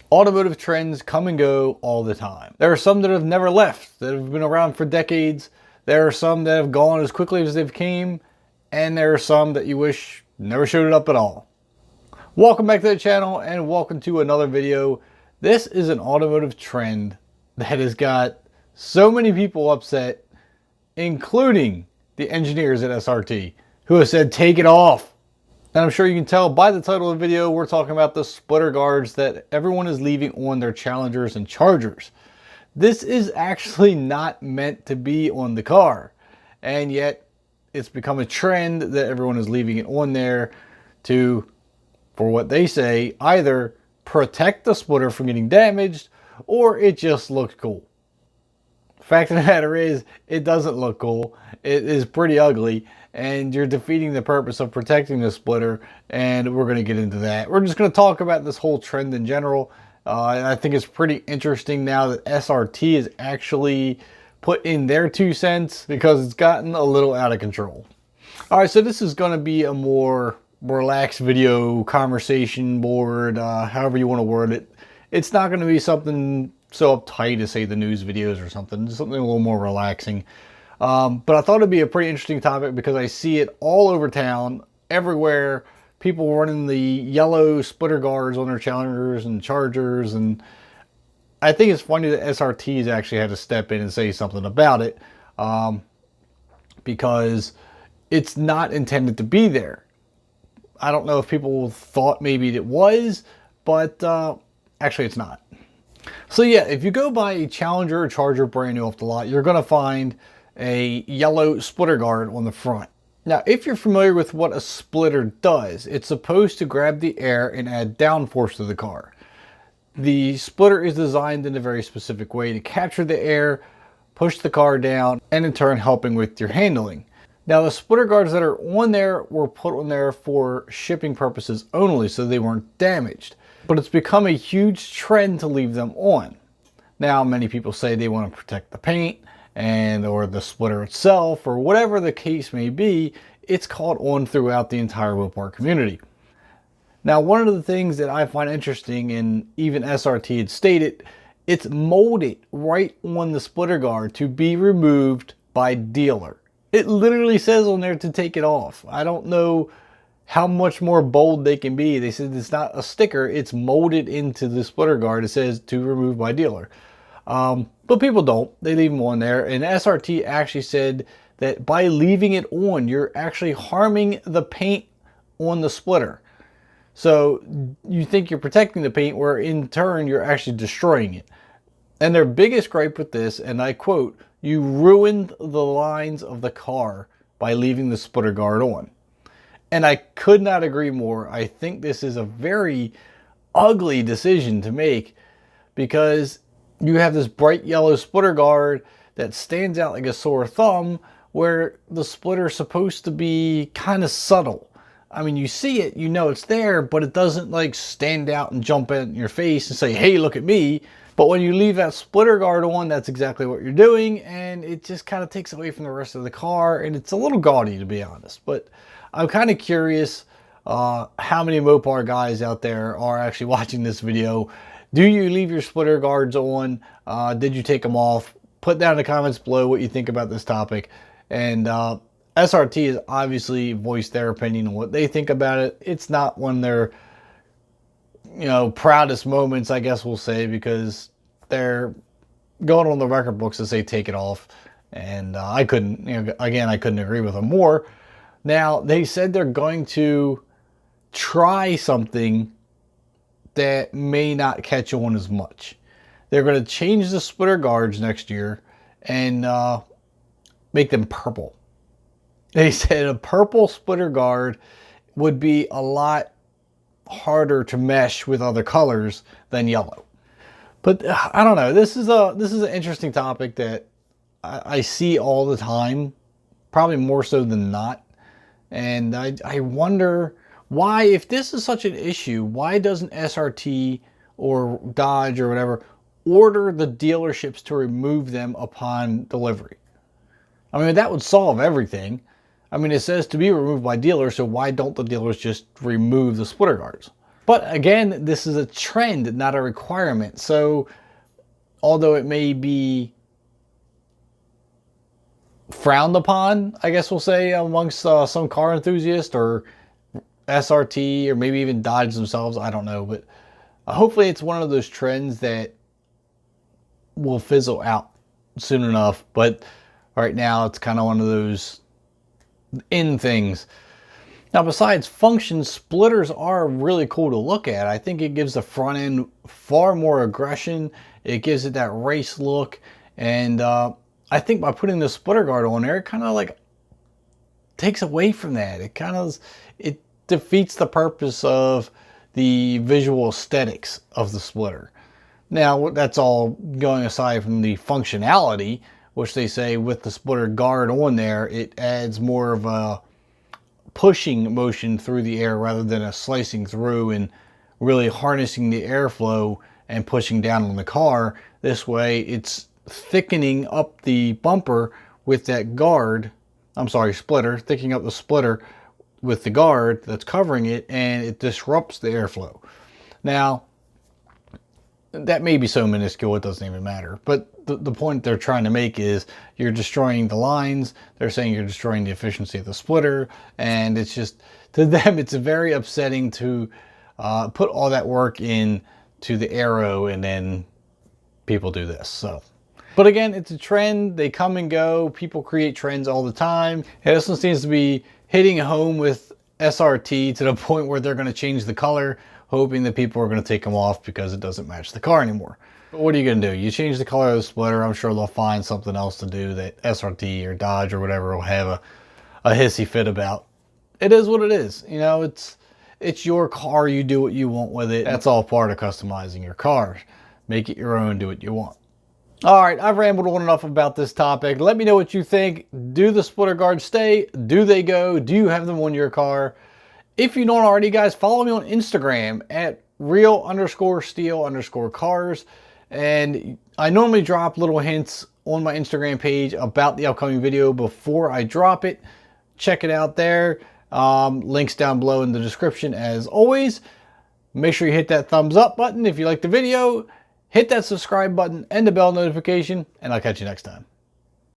Automotive trends come and go all the time. There are some that have never left, that have been around for decades. There are some that have gone as quickly as they've came, and there are some that you wish never showed up at all. Welcome back to the channel and welcome to another video. This is an automotive trend that has got so many people upset, including the engineers at SRT, who have said take it off. And I'm sure you can tell by the title of the video, we're talking about the splitter guards that everyone is leaving on their Challengers and Chargers. This is actually not meant to be on the car, and yet it's become a trend that everyone is leaving it on there to, for what they say, either protect the splitter from getting damaged or it just looks cool. Fact of the matter is, it doesn't look cool. It is pretty ugly, and you're defeating the purpose of protecting the splitter, and we're going to get into that. We're just going to talk about this whole trend in general. I think it's pretty interesting now that SRT is actually put in their 2 cents because it's gotten a little out of control. All right, so this is going to be a more relaxed video, conversation board, however you want to word it. It's not going to be something so uptight as say the news videos or something. Something a little more relaxing. But I thought it'd be a pretty interesting topic because I see it all over town, everywhere. People running the yellow splitter guards on their Challengers and Chargers, and I think it's funny that SRT's actually had to step in and say something about it, because it's not intended to be there. I don't know if people thought maybe it was, but actually it's not. So yeah, if you go buy a Challenger or Charger brand new off the lot, you're going to find a yellow splitter guard on the front. Now, if you're familiar with what a splitter does, it's supposed to grab the air and add downforce to the car. The splitter is designed in a very specific way to capture the air, push the car down, and in turn helping with your handling. Now, the splitter guards that are on there were put on there for shipping purposes only, so they weren't damaged. But it's become a huge trend to leave them on. Now, many people say they want to protect the paint or the splitter itself, or whatever the case may be. It's caught on throughout the entire Mopar community. Now, one of the things that I find interesting, and even SRT had stated, it's molded right on the splitter guard to be removed by dealer. It literally says on there to take it off. I don't know how much more bold they can be. They said it's not a sticker, it's molded into the splitter guard. It says to remove by dealer. But people don't. They leave them on there. And SRT actually said that by leaving it on, you're actually harming the paint on the splitter. So you think you're protecting the paint, where in turn you're actually destroying it. And their biggest gripe with this, and I quote, "You ruined the lines of the car by leaving the splitter guard on." And I could not agree more. I think this is a very ugly decision to make, because you have this bright yellow splitter guard that stands out like a sore thumb, where the splitter is supposed to be kind of subtle. I mean, you see it, you know it's there, but it doesn't like stand out and jump in your face and say, hey, look at me. But when you leave that splitter guard on, that's exactly what you're doing, and it just kind of takes away from the rest of the car, and it's a little gaudy, to be honest. But I'm kind of curious how many Mopar guys out there are actually watching this video. Do you leave your splitter guards on? Did you take them off? Put down in the comments below what you think about this topic. And SRT has obviously voiced their opinion on what they think about it. It's not one of their, proudest moments, I guess we'll say, because they're going on the record books to say take it off. And I couldn't, I couldn't agree with them more. Now, they said they're going to try something that may not catch on as much. They're going to change the splitter guards next year and make them purple. They said a purple splitter guard would be a lot harder to mesh with other colors than yellow. But I don't know. This is an interesting topic that I see all the time, probably more so than not. And I wonder why, if this is such an issue, why doesn't SRT or Dodge or whatever order the dealerships to remove them upon delivery? I mean, that would solve everything. I mean, it says to be removed by dealers, so why don't the dealers just remove the splitter guards? But again, this is a trend, not a requirement. So although it may be frowned upon, I guess we'll say, amongst some car enthusiasts or SRT or maybe even Dodge themselves, I don't know. But hopefully it's one of those trends that will fizzle out soon enough. But right now it's kind of one of those in things. Now, besides function, splitters are really cool to look at. I think it gives the front end far more aggression. It gives it that race look. And I think by putting the splitter guard on there, it kind of like takes away from that. It defeats the purpose of the visual aesthetics of the splitter. Now, that's all going aside from the functionality, which they say with the splitter guard on there, it adds more of a pushing motion through the air rather than a slicing through and really harnessing the airflow and pushing down on the car. This way it's thickening up the bumper with that guard, splitter, thickening up the splitter with the guard that's covering it, and it disrupts the airflow. Now, that may be so minuscule it doesn't even matter, but the point they're trying to make is you're destroying the lines. They're saying you're destroying the efficiency of the splitter, and it's just, to them, it's very upsetting to put all that work in to the aero and then people do this. So, but again, it's a trend. They come and go. People create trends all the time. And this one seems to be hitting home with SRT to the point where they're going to change the color, hoping that people are going to take them off because it doesn't match the car anymore. But what are you going to do? You change the color of the splitter, I'm sure they'll find something else to do that SRT or Dodge or whatever will have a hissy fit about. It is what it is. You know, it's your car. You do what you want with it. That's all part of customizing your car. Make it your own, do what you want. All right, I've rambled on enough about this topic. Let me know what you think. Do the splitter guards stay? Do they go? Do you have them on your car? If you don't already, guys, follow me on Instagram at real_steel_cars. And I normally drop little hints on my Instagram page about the upcoming video before I drop it. Check it out there. Links down below in the description as always. Make sure you hit that thumbs up button if you like the video. Hit that subscribe button and the bell notification, and I'll catch you next time.